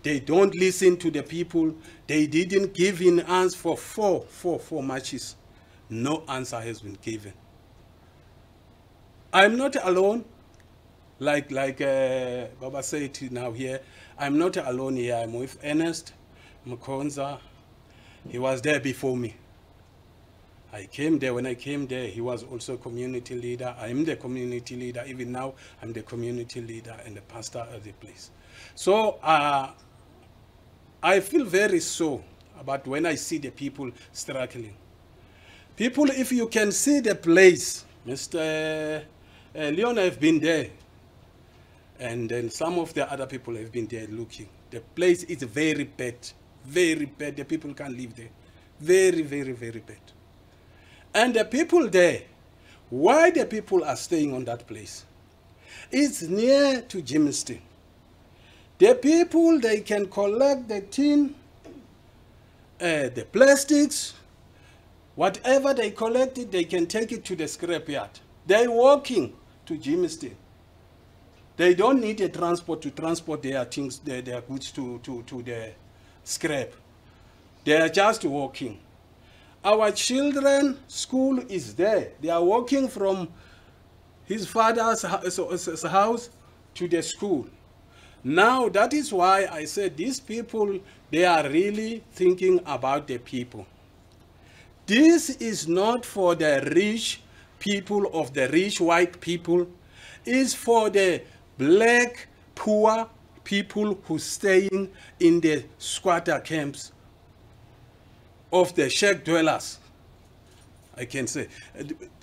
They don't listen to the people. They didn't give an answer for four matches. No answer has been given. I'm not alone, like Baba said now here. I'm not alone here. I'm with Ernest Mkonza. He was there before me. I came there. When I came there, he was also a community leader. I'm the community leader. Even now, I'm the community leader and the pastor of the place. So I feel very sore about when I see the people struggling. People, if you can see the place, Mr. Leon have been there, and then some of the other people have been there looking. The place is very bad, very bad. The people can't live there. Very, very, very bad. And the people there, why the people are staying on that place? It's near to Jimiston. The people, they can collect the tin, the plastics, whatever they collected, they can take it to the scrapyard. They're walking to Jimiston. They don't need a transport to transport their things, their goods to the scrap. They are just walking. Our children, school is there. They are walking from his father's house to the school. Now, that is why I said these people, they are really thinking about the people. This is not for the rich people of the rich white people. It's for the black, poor people who staying in the squatter camps. of the shack dwellers, I can say.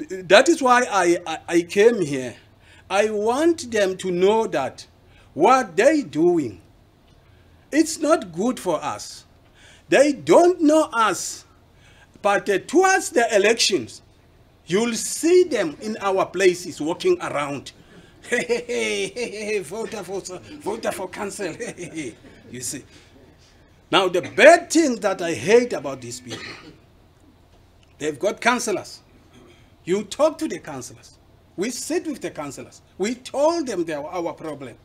That is why I came here. I want them to know that what they're doing, it's not good for us. They don't know us, but towards the elections, you'll see them in our places walking around. Hey, voter for council. You see. Now, the bad thing that I hate about these people, they've got councillors. You talk to the councillors. We sit with the councillors. We told them they're our problem.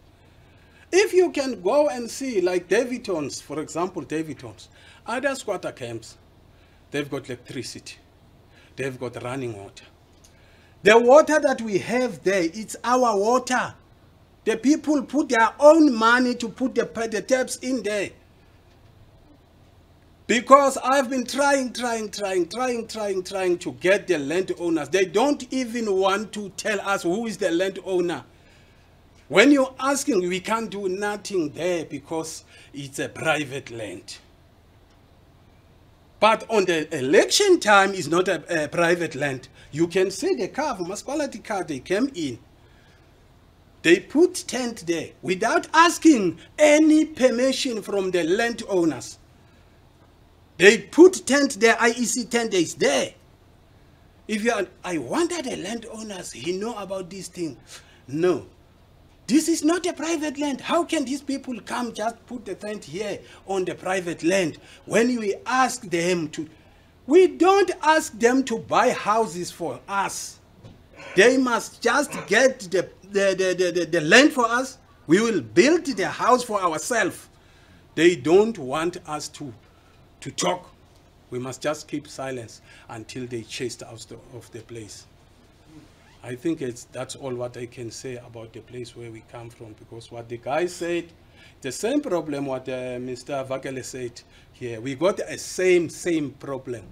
If you can go and see, like Davidtons, for example, Davidtons, other squatter camps, they've got electricity. They've got running water. The water that we have there, it's our water. The people put their own money to put the taps in there. Because I've been trying to get the landowners. They don't even want to tell us who is the landowner. When you're asking, we can't do nothing there because it's a private land. But on the election time, it's not a private land. You can see the car, municipality car, they came in. They put tent there without asking any permission from the landowners. They put tent there, IEC tent is there. If you are, I wonder the landowners, he know about this thing. No. This is not a private land. How can these people come just put the tent here on the private land when we ask them to? We don't ask them to buy houses for us. They must just get the land for us. We will build the house for ourselves. They don't want us to talk. We must just keep silence until they chased us out of the place. I think that's all what I can say about the place where we come from, because what the guy said, the same problem what Mr. Vakele said here, we got a same problem.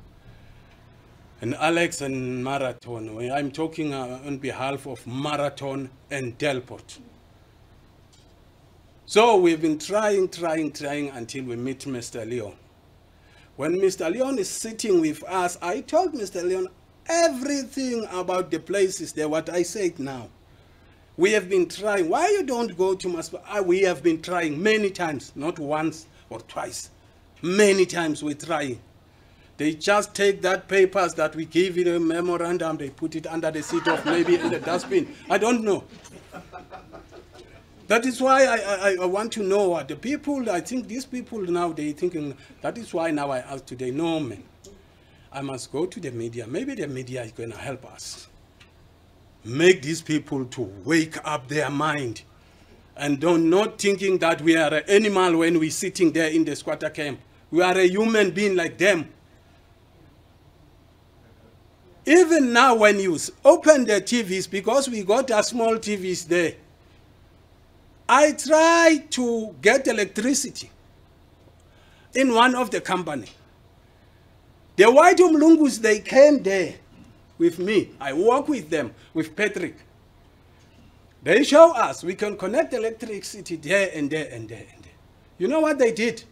And Alex and Marathon, I'm talking on behalf of Marathon and Delport. So we've been trying until we meet Mr. Leon. When Mr. Leon is sitting with us, I told Mr. Leon everything about the places there, what I said now. We have been trying. Why you don't go to Maspa? We have been trying many times, not once or twice. Many times we're trying. They just take that papers that we give in a memorandum, they put it under the seat of maybe in the dustbin. I don't know. That is why I want to know what the people, I think these people now, they're thinking, that is why now I ask today, no man, I must go to the media. Maybe the media is going to help us. Make these people to wake up their mind and not thinking that we are an animal when we're sitting there in the squatter camp. We are a human being like them. Even now when you open the TVs, because we got a small TVs there, I tried to get electricity in one of the company. The white Mlungus, they came there with me. I work with them, with Patrick. They show us we can connect electricity there and there and there and there. You know what they did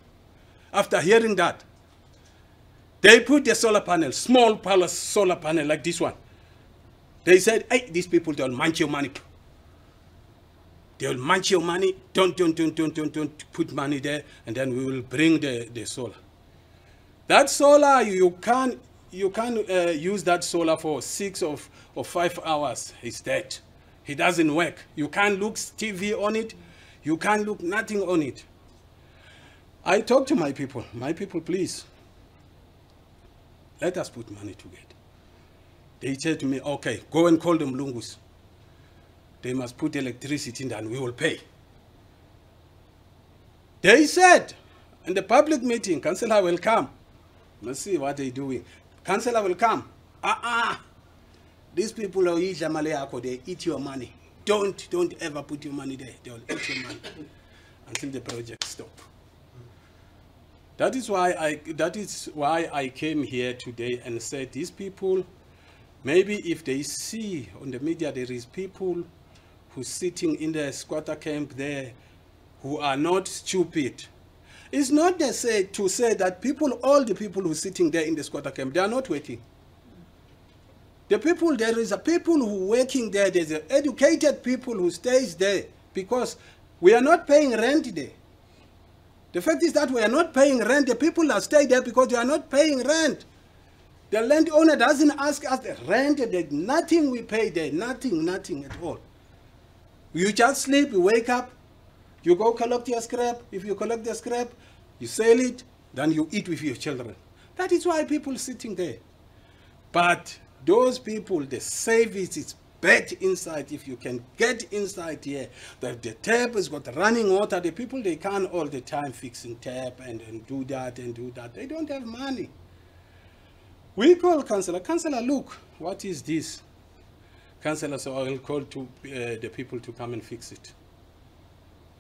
after hearing that? They put the solar panel, small solar panel like this one. They said, hey, these people, they'll munch your money. They'll munch your money. Don't put money there, and then we will bring the solar. That solar, you can't use that solar for 6 or 5 hours. It's dead. It doesn't work. You can't look TV on it. You can't look nothing on it. I talk to my people. My people, please, let us put money together. They said to me, okay, go and call them Mlungus. They must put electricity in and we will pay. They said in the public meeting, Councillor will come. Let's see what they're doing. Councillor will come. These people are they eat your money. Don't ever put your money there. They'll eat your money until the project stops. That is why I came here today and said these people, maybe if they see on the media there is people who sitting in the squatter camp there who are not stupid. It's not to say that people, all the people who are sitting there in the squatter camp, they are not working. The people, there is a people who working there, there's educated people who stays there because we are not paying rent there. The fact is that we are not paying rent. The people are staying there because they are not paying rent. The landowner doesn't ask us the rent, there's nothing we pay there, nothing at all. You just sleep, you wake up, you go collect your scrap. If you collect the scrap, you sell it, then you eat with your children. That is why people sitting there. But those people, the service is bad inside. If you can get inside here, the tap has got running water. The people, they can't all the time fixing tap and do that and do that. They don't have money. We call councillor. Councillor, look, what is this? Councillor, so I will call to the people to come and fix it.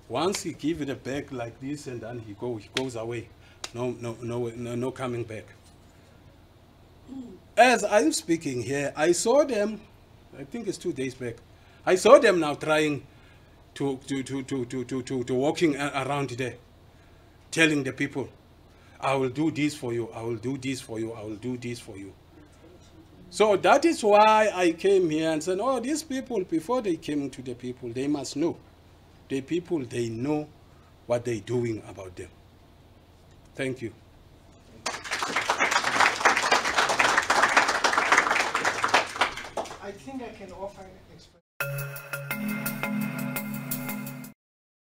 Once he gives it a bag like this and then he goes away. No coming back. As I'm speaking here, I saw them, I think it's 2 days back. I saw them now trying to walking around there, telling the people, I will do this for you, I will do this for you, I will do this for you. So that is why I came here and said, oh, these people, before they came to the people, they must know. The people, they know what they're doing about them. Thank you.